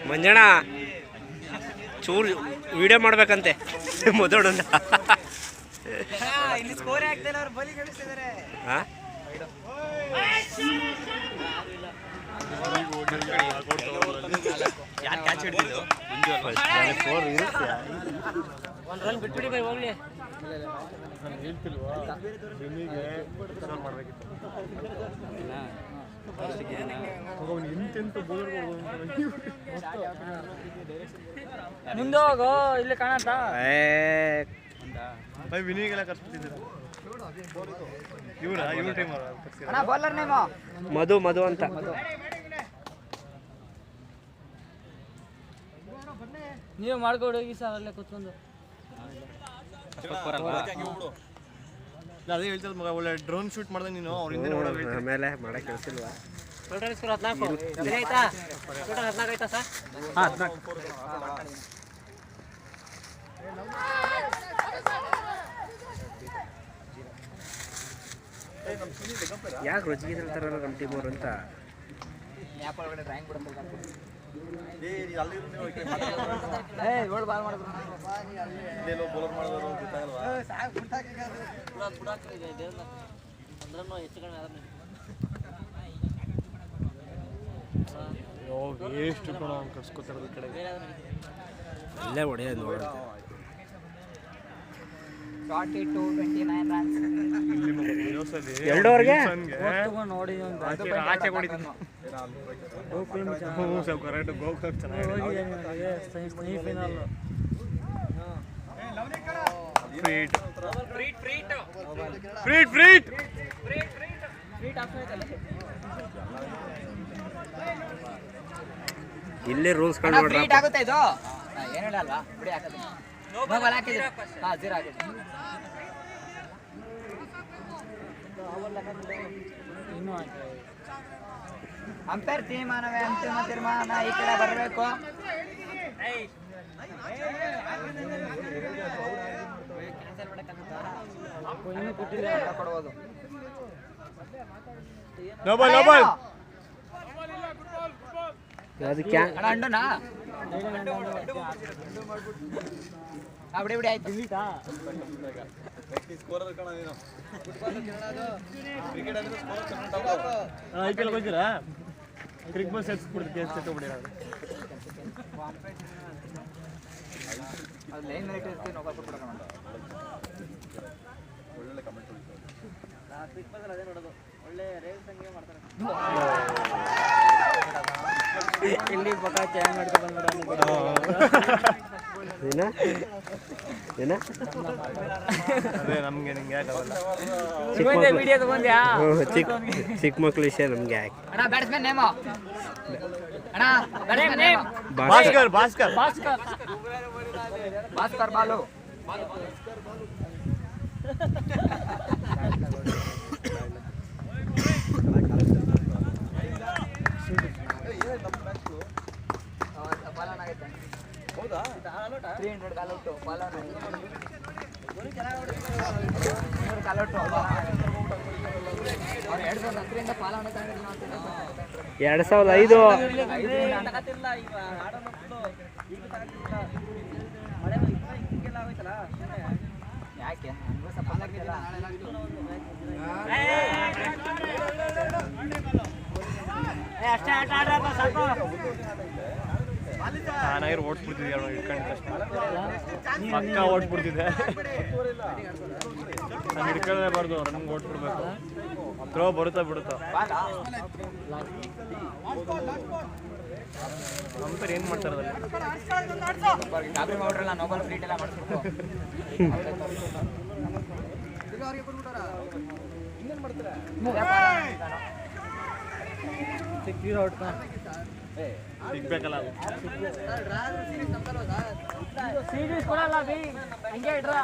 ಮಂಜಣ್ಣ ಚೂರು ವಿಡಿಯೋ ಮಾಡ್ಬೇಕಂತೆ ಮೊದಲೊಂದು ಇಲ್ಲಿ ಸ್ಕೋರ್ ಆಗ್ತಿಲ್ಲ ಅವ್ರು ಬಲಿ ಗಳಿಸ್ತಿದ್ದಾರೆ. ಯಾರು ಕ್ಯಾಚ್ ಹಿಡಿದಿದ್ದು ಒಂದು ರನ್ ಬಿಟ್ಬಿಡಿ ಬೈ ಹೋಗ್ಲಿ. ಮುಂದೆ ಹೋಗೋ ಇಲ್ಲಿ ಕಾಣತ್ತಾ ವಿನಿಗೆಲ್ಲ ಕರ್ಸ್ಬಿಟ್ಟಿದ್ದೀರ ಇವ್ರ ಟೈಮ್ ಬೌಲರ್ ನೇಮು ಮಧು ಅಂತ ನೀವು ಮಾಡ್ಕೊಂಡು ಹೋಗಿ ಸರ್ ಅಲ್ಲೇ ಕೂತ್ಕೊಂಡು. ಅದೇ ಹೇಳ್ತಿರೋದು ಮಗ, ಒಳ್ಳೆ ಡ್ರೋನ್ ಶೂಟ್ ಮಾಡ್ದೆ ನೀನು. ಅವ್ರ ಹಿಂದೆ ಆಮೇಲೆ ಮಾಡಕ್ಕೆ ಕೆಲಸಿಲ್ವಾ? ಯಾಕೆ ರುಚಿಗೆ ಹೇಳ್ತಾರಲ್ಲ ನಮ್ಮ ಟೀಮ್ ಅವರು ಅಂತ. ಎಷ್ಟು ಕರ್ಸ್ಕೊತಾರ ಈ ಕಡೆ ಅಲ್ಲೇ ಹೊಡೆಯೋದು ನೋಡ. 2 ಓವರ್ಗೆ ನೋಡಿ ಆಚೆ ಹೊಡಿತೀನಿ. ಕರೆಕ್ಟ್ ಗೋಕರ್ ಚೆನ್ನಾಗಿ ಸೆಮಿಫೈನಲ್ ಫ್ರೀಟ್ ಇಲ್ಲೇ ರೂಲ್ಸ್ ಕಂಡು ನೋಡ್ರಿ. ಆಗುತ್ತೆ ಇದು ಏನು ಹೇಳಲ್ವಾ ಬಿಡಿ ಹಾಕೋದು. ನೋ ಬಾಲ್ ಹಾಕಿದ್ರೆ ಹಾ 0 ಆಗುತ್ತೆ. ಇನ್ನು ಅಂಪೈರ್ ತೀರ್ಮಾನವೇ ಅಂತಿಮ ತೀರ್ಮಾನ. ಈ ಕಡೆ ಬರಬೇಕು. ಇನ್ನು ಕೊಟ್ಟಿಲ್ಲ ಕೊಡಬಹುದು. ನೋ ಬಾಲ್ ಅದು ಕ್ಯಾ ಅಣ್ಣ ಅಂಡುನಾ ಬಿಡಿ ಬಿಡಿ ಆಯ್ತು. ಐಪಿಎಲ್ ಬಂದಿರಾ? ಕ್ರಿಕ್ ಬಾಲ್ ಸೆಟ್ಸ್ ಬಿಡ್ತೀವಿ ಸೆಟ್ ಬಿಡಿ. ಅದು ಲೈನ್ ರೇಟ್ ಇರುತ್ತೆ ನಾವು ಕಾಪಿ ಕೊಡೋಣ. ಒಳ್ಳೆ ಕಮೆಂಟ್ ಕ್ರಿಕ್ ಬಾಲ್ ಅದೇ ನೋಡೋದು. ಒಳ್ಳೆ ರೇಸ್ ಸಂಗೆ ಮಾಡ್ತಾರೆ. ಇಲ್ಲಿ ಬಕ ಚಾಯ್ ಮಾಡ್ಕೊಂಡು ಬಂದ್ಬಿಡೋಣ. ಏನ ಅದೇ ನಮ್ಗೆ ನಿಂಗೆ ವಿಡಿಯೋ ತಗೊಂಡ್ಯಾ? ಚಿಕ್ಕ ಮಕ್ಳು ವಿಷಯ ನಮ್ಗೆ ಯಾಕೆ. ಅಣ್ಣ ಬ್ಯಾಟ್ಸ್ಮನ್ ನೇಮು ಅಣ್ಣ ಬ್ಯಾಟ್ಸ್ಮನ್ ನೇಮು ಭಾಸ್ಕರ್ ಬಾಲು. ಹೌದಾ 300 ಕಾಲೌಟು ಬಾಲರ್ 200 ಕಾಲೌಟು ಅವ್ರು 2010ರಿಂದ ಪಾಲನ ತಂದಿಲ್ಲ ನಾವು 2005 ತಗತಿಲ್ಲ. ಈಗ ಆಡೋದು ಈಗ ತಗತಿಲ್ಲ. ಮಳೆ ಹಿಂಗೆಲ್ಲ ಆಗೋಯ್ತಲ್ಲ ಯಾಕೆ ನಮಗೂ ಸ್ವಲ್ಪ ಆಗಿಲ್ಲ. ಅಷ್ಟೇ ಆಟ ಆಡ್ರಪ್ಪ ಸಾಕು. ನಾನಾಗಿರೋ ಓಡಿಸ್ಬಿಡ್ತಿದ್ದೆ ಇಟ್ಕೊಂಡು ಪಕ್ಕ ಓಡಿಸ್ಬಿಡ್ತಿದ್ದೆ. ನಾನು ಹಿಡ್ಕೊಳ್ಳೇಬಾರ್ದು, ನಮ್ಗೆ ಓಡಿಸ್ಬಿಡ್ಬೇಕು. ಥ್ರೋ ಬರುತ್ತಾ ಬಿಡುತ್ತಾ ಅಂಪೈರ್ ಏನು ಮಾಡ್ತಾರೆ ಅದರಲ್ಲಿ? ಕಾಪಿ ಮಾಡ್ರಲ್ಲ ನೋಬಲ್ ಫ್ರೀಟ್ ಎಲ್ಲ ಮಾಡಿಸ್ಬಿಟ್ಟು ಸಿಗ್ಬೇಕಲ್ಲ ಸೀರೀಸ್ ಕೊಡಲ್ಲ ಬಿ ಹಂಗೆ ಇಡ್ರ.